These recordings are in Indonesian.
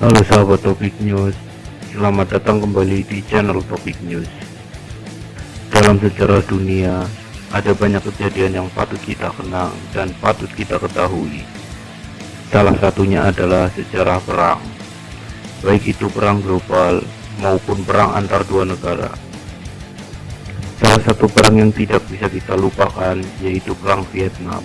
Halo sahabat Topik News, selamat datang kembali di channel Topik News. Dalam sejarah dunia, ada banyak kejadian yang patut kita kenang dan patut kita ketahui. Salah satunya adalah sejarah perang, baik itu perang global maupun perang antar dua negara. Salah satu perang yang tidak bisa kita lupakan yaitu perang Vietnam.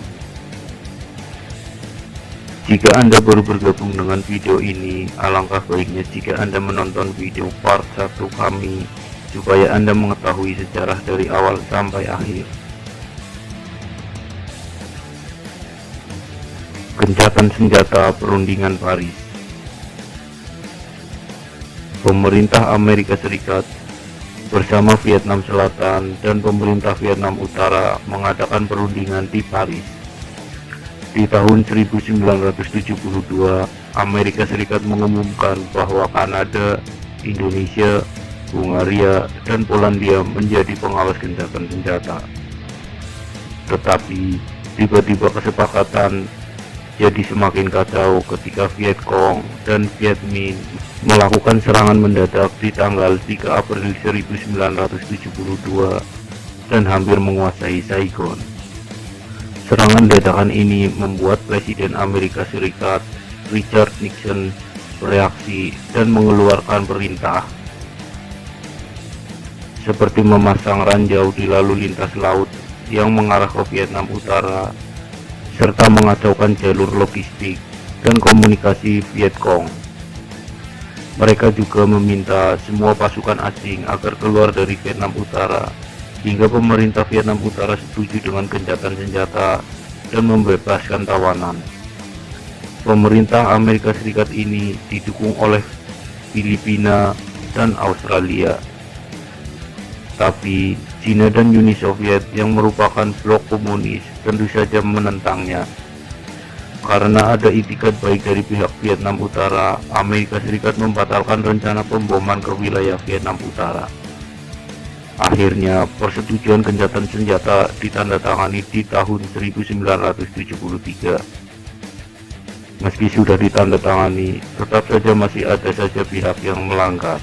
Jika Anda baru bergabung dengan video ini, alangkah baiknya jika Anda menonton video part 1 kami supaya Anda mengetahui sejarah dari awal sampai akhir. Gencatan senjata perundingan Paris. Pemerintah Amerika Serikat bersama Vietnam Selatan dan pemerintah Vietnam Utara mengadakan perundingan di Paris. Di tahun 1972, Amerika Serikat mengumumkan bahwa Kanada, Indonesia, Hungaria, dan Polandia menjadi pengawas gencatan senjata. Tetapi, tiba-tiba kesepakatan jadi semakin kacau ketika Viet Cong dan Viet Minh melakukan serangan mendadak di tanggal 3 April 1972 dan hampir menguasai Saigon. Serangan dadakan ini membuat Presiden Amerika Serikat Richard Nixon bereaksi dan mengeluarkan perintah seperti memasang ranjau di lalu lintas laut yang mengarah ke Vietnam Utara serta mengacaukan jalur logistik dan komunikasi Viet Cong. Mereka juga meminta semua pasukan asing agar keluar dari Vietnam Utara hingga pemerintah Vietnam Utara setuju dengan gencatan senjata dan membebaskan tawanan. Pemerintah Amerika Serikat ini didukung oleh Filipina dan Australia. Tapi Cina dan Uni Soviet yang merupakan blok komunis tentu saja menentangnya. Karena ada itikat baik dari pihak Vietnam Utara, Amerika Serikat membatalkan rencana pemboman ke wilayah Vietnam Utara. Akhirnya, persetujuan gencatan senjata ditandatangani di tahun 1973. Meski sudah ditandatangani, tetap saja masih ada saja pihak yang melanggar.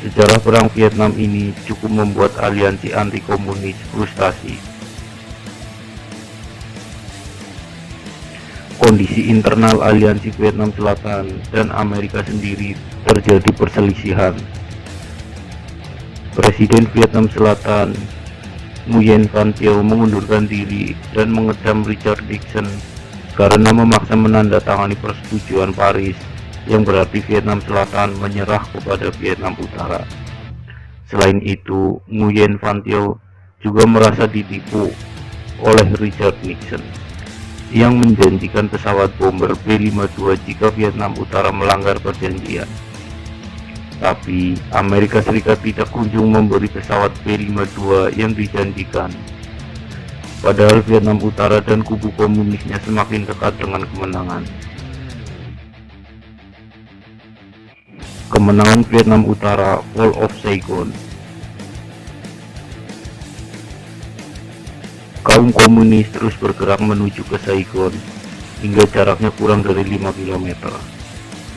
Sejarah perang Vietnam ini cukup membuat aliansi anti-komunis frustasi. Kondisi internal aliansi Vietnam Selatan dan Amerika sendiri terjadi perselisihan. Presiden Vietnam Selatan, Nguyen Van Thieu mengundurkan diri dan mengecam Richard Nixon karena memaksa menandatangani persetujuan Paris yang berarti Vietnam Selatan menyerah kepada Vietnam Utara. Selain itu, Nguyen Van Thieu juga merasa ditipu oleh Richard Nixon yang menjanjikan pesawat bomber B-52 jika Vietnam Utara melanggar perjanjian. Tapi Amerika Serikat tidak kunjung memberi pesawat B-52 yang dijanjikan. Padahal Vietnam Utara dan kubu komunisnya semakin dekat dengan kemenangan. Kemenangan Vietnam Utara, Fall of Saigon. Kaum komunis terus bergerak menuju ke Saigon hingga jaraknya kurang dari 5 km.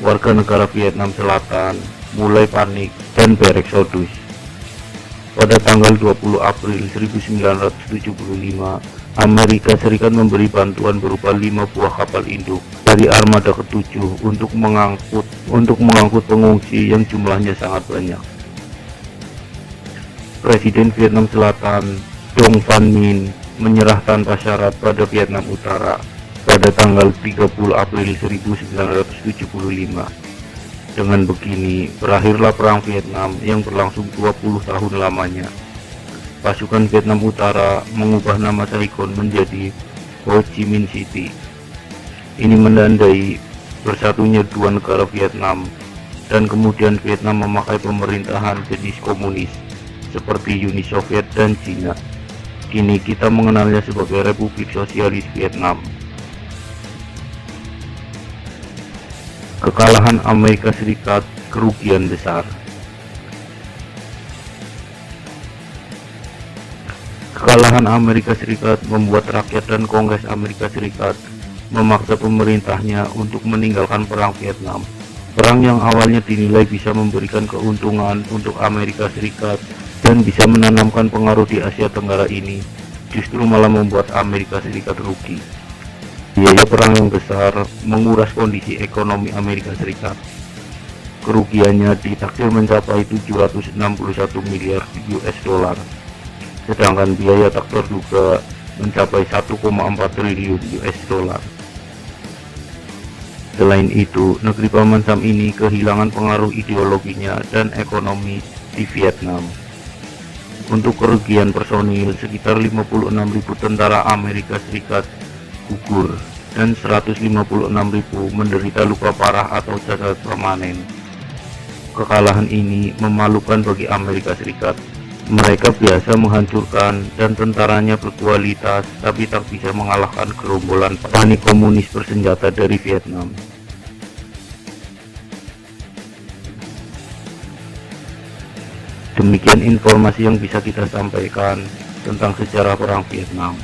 Warga negara Vietnam Selatan mulai panik dan bereksodus. Pada tanggal 20 April 1975, Amerika Serikat memberi bantuan berupa 5 buah kapal induk dari armada ke-7 untuk mengangkut pengungsi yang jumlahnya sangat banyak. Presiden Vietnam Selatan, Dong Van Minh, menyerah tanpa syarat pada Vietnam Utara pada tanggal 30 April 1975. Dengan begini, berakhirlah Perang Vietnam yang berlangsung 20 tahun lamanya. Pasukan Vietnam Utara mengubah nama Saigon menjadi Ho Chi Minh City. Ini menandai bersatunya dua negara Vietnam, dan kemudian Vietnam memakai pemerintahan jenis komunis seperti Uni Soviet dan Cina. Kini kita mengenalnya sebagai Republik Sosialis Vietnam. Kekalahan Amerika Serikat, kerugian besar. Kekalahan Amerika Serikat membuat rakyat dan Kongres Amerika Serikat memaksa pemerintahnya untuk meninggalkan Perang Vietnam. Perang yang awalnya dinilai bisa memberikan keuntungan untuk Amerika Serikat dan bisa menanamkan pengaruh di Asia Tenggara ini, justru malah membuat Amerika Serikat rugi. Biaya perang yang besar menguras kondisi ekonomi Amerika Serikat. Kerugiannya ditaksir mencapai 761 miliar US dollar, sedangkan biaya tak terduga mencapai 1,4 triliun US dollar. Selain itu, negeri Paman Sam ini kehilangan pengaruh ideologinya dan ekonomi di Vietnam. Untuk kerugian personil, sekitar 56.000 tentara Amerika Serikat gugur dan 156.000 menderita luka parah atau cacat permanen. Kekalahan ini memalukan bagi Amerika Serikat. Mereka biasa menghancurkan dan tentaranya berkualitas, tapi tak bisa mengalahkan gerombolan petani komunis bersenjata dari Vietnam. Demikian informasi yang bisa kita sampaikan tentang sejarah Perang Vietnam.